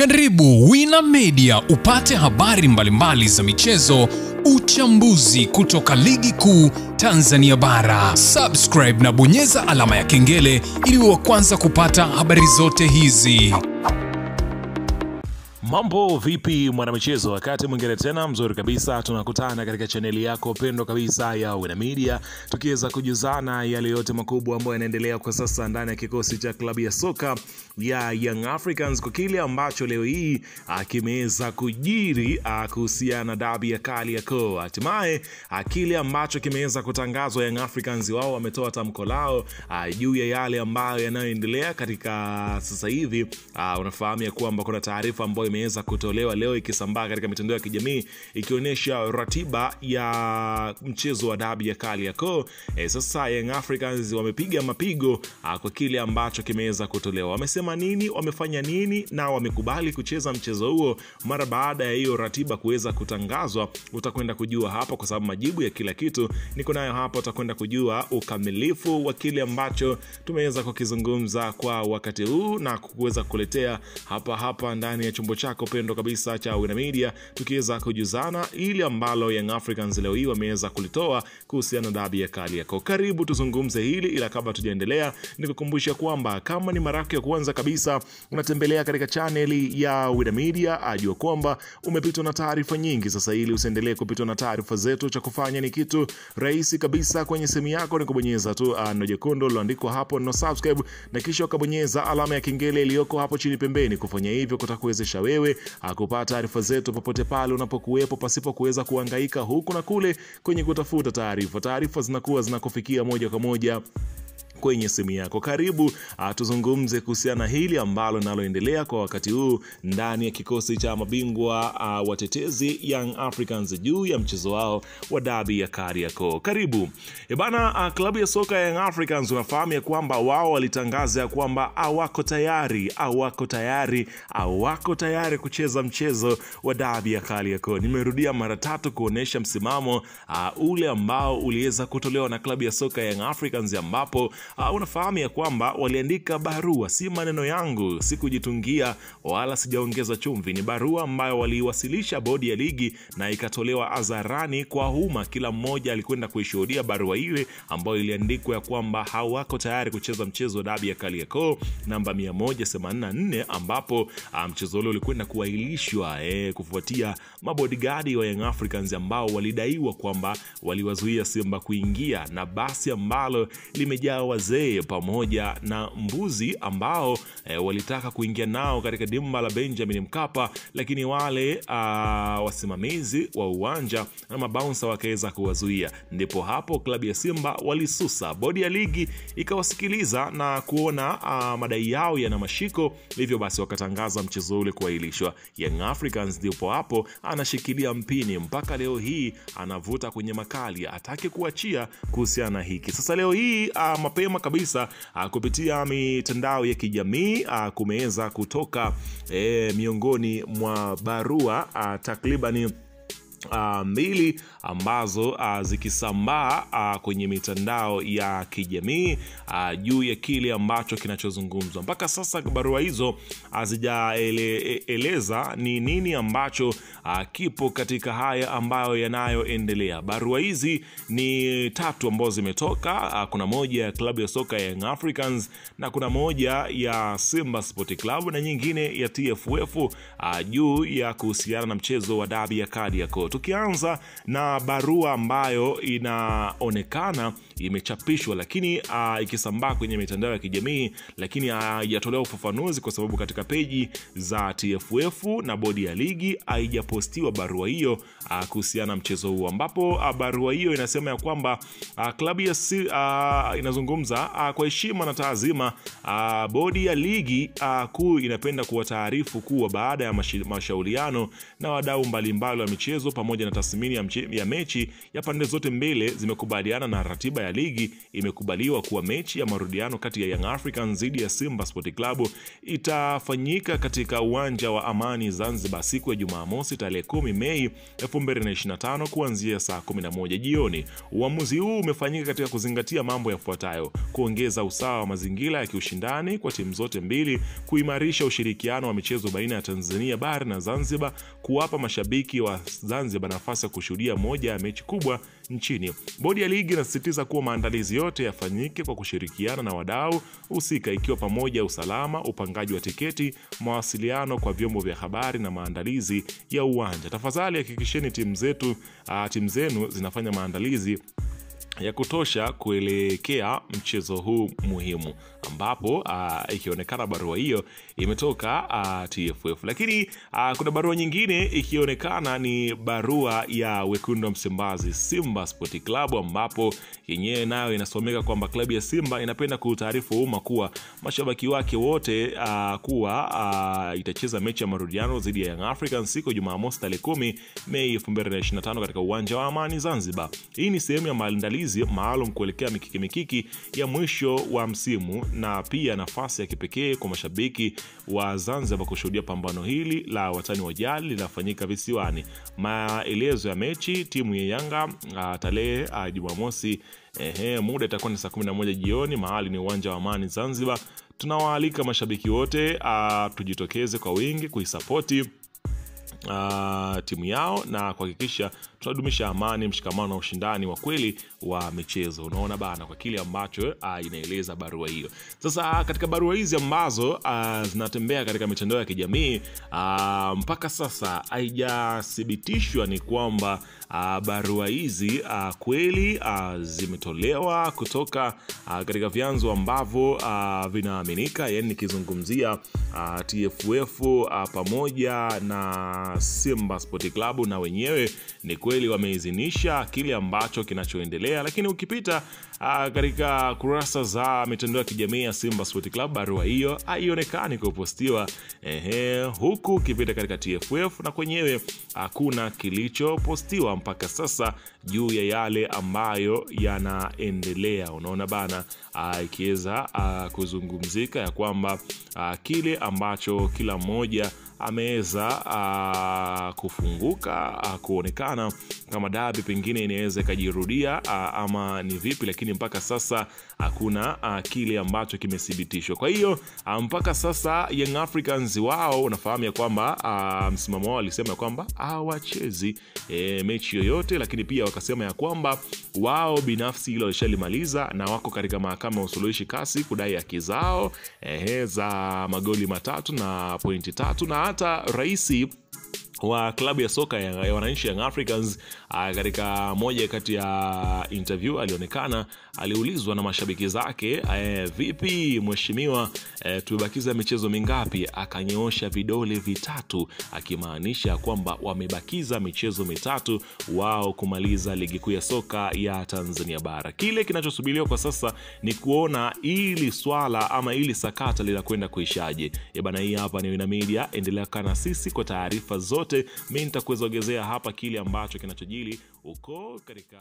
Karibu Wina Media upate habari mbalimbali za michezo, uchambuzi kutoka ligi kuu Tanzania bara. Subscribe na bonyeza alama ya kengele ili uwe wa kwanza kupata habari zote hizi. Mambo vipi mwanamichezo, wakati mwingine tena mzuri kabisa tunakutana katika chaneli yako pendwa kabisa ya Wina Media, tukiweza kujuzana yale yote makubwa ambayo yanaendelea kwa sasa ndani ya kikosi cha klabu ya soka ya Young Africans, kwa kile ambacho leo hii kimeweza kujiri kuhusiana na dabi ya Kariakoo. Hatimaye kile ambacho kimeweza kutangazwa, Young Africans wao wametoa tamko lao juu ya yale ambayo yanayoendelea katika sasa hivi. Unafahamu ya kwamba kuna taarifa ambayo imeweza kutolewa leo ikisambaa katika mitandao ya kijamii ikionyesha ratiba ya mchezo wa dabi ya Kariakoo. Sasa Young Africans wamepiga mapigo kwa kile ambacho kimeweza kutolewa. Wamesema nini, wamefanya nini na wamekubali kucheza mchezo huo mara baada ya hiyo ratiba kuweza kutangazwa. Utakwenda kujua hapa, kwa sababu majibu ya kila kitu niko nayo hapa. Utakwenda kujua ukamilifu wa kile ambacho tumeweza kukizungumza kwa wakati huu na kuweza kukuletea hapa ndani ya chombo chako pendo kabisa cha Wina Media, tukiweza kujuzana ili ambalo Young Africans leo hii wameweza kulitoa kuhusiana na dabi ya Kariakoo. Karibu tuzungumze hili, ila kabla tujaendelea nikukumbusha kwamba kama ni mara yako ya kwanza kabisa unatembelea katika channel ya Wina Media, ajua kwamba umepitwa na taarifa nyingi. Sasa ili usiendelee kupitwa na taarifa zetu, cha kufanya ni kitu rahisi kabisa. Kwenye simu yako ni kubonyeza tu neno jekundu liloandikwa hapo no subscribe, na kisha ukabonyeza alama ya kengele iliyoko hapo chini pembeni. Kufanya hivyo kutakuwezesha wewe kupata taarifa zetu popote pale unapokuwepo, pasipo kuweza kuhangaika huku na kule kwenye kutafuta taarifa. Taarifa zinakuwa zinakufikia moja kwa moja kwenye simu yako. Karibu tuzungumze kuhusiana hili ambalo naloendelea kwa wakati huu ndani ya kikosi cha mabingwa watetezi Young Africans juu ya mchezo wao wa dabi ya Kariakoo. Karibu. Bana, klabu ya soka ya Young Africans unafahamu ya kwamba wao walitangaza ya kwamba hawako tayari kucheza mchezo wa dabi ya Kariakoo. Nimerudia mara tatu kuonesha msimamo ule ambao uliweza kutolewa na klabu ya soka ya Young Africans, ambapo unafahamu ya kwamba waliandika barua, si maneno yangu, si kujitungia wala sijaongeza chumvi. Ni barua ambayo waliwasilisha bodi ya ligi na ikatolewa hadharani kwa umma. Kila mmoja alikwenda kuishuhudia barua ile ambayo iliandikwa ya kwamba hawako tayari kucheza mchezo wa dabi ya Kariakoo namba 184, ambapo mchezo ule ulikwenda kuahirishwa kufuatia mabodyguard wa Young Africans ambao walidaiwa kwamba waliwazuia Simba kuingia na basi ambalo limejaa wazee pamoja na mbuzi ambao walitaka kuingia nao katika dimba la Benjamin Mkapa, lakini wale wasimamizi wa uwanja na mabouncer wakaweza kuwazuia. Ndipo hapo klabu ya Simba walisusa, bodi ya ligi ikawasikiliza na kuona madai yao yana mashiko, hivyo basi wakatangaza mchezo ule kuahirishwa. Young Africans ndipo hapo anashikilia mpini mpaka leo hii, anavuta kwenye makali, atake kuachia kuhusiana na hiki. Sasa leo hii mapema kabisa kupitia mitandao ya kijamii kumeweza kutoka miongoni mwa barua takribani mbili ambazo zikisambaa kwenye mitandao ya kijamii juu ya kile ambacho kinachozungumzwa. Mpaka sasa barua hizo hazijaeleza ni nini ambacho kipo katika haya ambayo yanayoendelea. Barua hizi ni tatu ambazo zimetoka. Kuna moja ya klabu ya soka ya Young Africans, na kuna moja ya Simba Sport Club, na nyingine ya TFF juu ya kuhusiana na mchezo wa dabi ya Kariakoo. Tukianza na barua ambayo inaonekana imechapishwa lakini ikisambaa kwenye mitandao ya kijamii, lakini haijatolewa ufafanuzi kwa sababu katika peji za TFF na bodi ya ligi haijapostiwa barua hiyo kuhusiana na mchezo huo, ambapo barua hiyo inasema ya kwamba klabu ya inazungumza kwa heshima na taazima, bodi ya ligi kuu inapenda kuwataarifu kuwa baada ya mashauriano na wadau mbalimbali wa michezo pamoja na tathmini ya mechi ya pande zote mbili zimekubaliana na ratiba ya ligi. Imekubaliwa kuwa mechi ya marudiano kati ya Young Africans dhidi ya Simba Sport Club itafanyika katika uwanja wa Amani Zanzibar siku ya Jumamosi tarehe 10 Mei 2025 kuanzia saa 11 jioni. Uamuzi huu umefanyika katika kuzingatia mambo yafuatayo: kuongeza usawa wa mazingira ya kiushindani kwa timu zote mbili, kuimarisha ushirikiano wa michezo baina ya Tanzania bara na Zanzibar, kuwapa mashabiki wa Zanzibar nafasi ya kushuhudia moja ya mechi kubwa nchini. Bodi ya ligi inasisitiza kuwa maandalizi yote yafanyike kwa kushirikiana na wadau husika, ikiwa pamoja usalama, upangaji wa tiketi, mawasiliano kwa vyombo vya habari na maandalizi ya uwanja. Tafadhali hakikisheni timu zenu zinafanya maandalizi ya kutosha kuelekea mchezo huu muhimu, ambapo ikionekana barua hiyo imetoka TFF. Lakini kuna barua nyingine ikionekana ni barua ya wekundu wa Msimbazi Simba Sport Club, ambapo yenyewe nayo inasomeka kwamba klabu ya Simba inapenda kutaarifu umma kuwa mashabiki wake wote kuwa itacheza mechi ya marudiano dhidi ya Young Africans siku Jumamosi tarehe 10 Mei 2025 katika uwanja wa Amani Zanzibar. Hii ni sehemu ya maandalizi maalum kuelekea mikiki ya mwisho wa msimu na pia nafasi ya kipekee kwa mashabiki wa Zanzibar kushuhudia pambano hili la watani wa jadi linafanyika visiwani. Maelezo ya mechi: timu ya Yanga tarehe Jumamosi, muda itakuwa ni saa 11 jioni, mahali ni uwanja wa Amani Zanzibar. Tunawaalika mashabiki wote tujitokeze kwa wingi kuisapoti timu yao na kuhakikisha tunadumisha amani, mshikamano na ushindani wa kweli wa michezo. Unaona bana, kwa kile ambacho inaeleza barua hiyo. Sasa katika barua hizi ambazo zinatembea katika mitandao ya kijamii, mpaka sasa haijathibitishwa ni kwamba barua hizi kweli zimetolewa kutoka katika vyanzo ambavyo vinaaminika, yani nikizungumzia TFF pamoja na Simba Sport Club, na wenyewe ni kweli wameidhinisha kile ambacho kinachoendelea. Lakini ukipita katika kurasa za mitandao ya kijamii ya Simba Sport Club, barua hiyo haionekani kupostiwa. Huku ukipita katika TFF na kwenyewe hakuna kilichopostiwa mpaka sasa juu ya yale ambayo yanaendelea. Unaona bana, ikiweza kuzungumzika ya kwamba kile ambacho kila mmoja ameweza kufunguka kuonekana kama dabi pengine inaweza kajirudia ama ni vipi, lakini mpaka sasa hakuna kile ambacho kimethibitishwa. Kwa hiyo mpaka sasa Young Africans wao unafahamu ya kwamba msimamo wao alisema kwamba hawachezi mechi yoyote, lakini pia wakasema ya kwamba wao binafsi hilo walishalimaliza na wako katika mahakama ya usuluhishi kasi kudai haki zao za magoli 3 na pointi 3. Na hata raisi wa klabu ya soka ya wananchi Young Africans katika moja kati ya interview alionekana, aliulizwa na mashabiki zake, vipi mheshimiwa, tumebakiza michezo mingapi? Akanyoosha vidole vitatu, akimaanisha kwamba wamebakiza michezo mitatu wao kumaliza ligi kuu ya soka ya Tanzania bara. Kile kinachosubiriwa kwa sasa ni kuona ili swala ama ili sakata linakwenda kuishaje. Bana, hii hapa ni Wina Media, endelea kana sisi kwa taarifa zote. Mimi nitakuongezea hapa kile ambacho kinachojili uko katika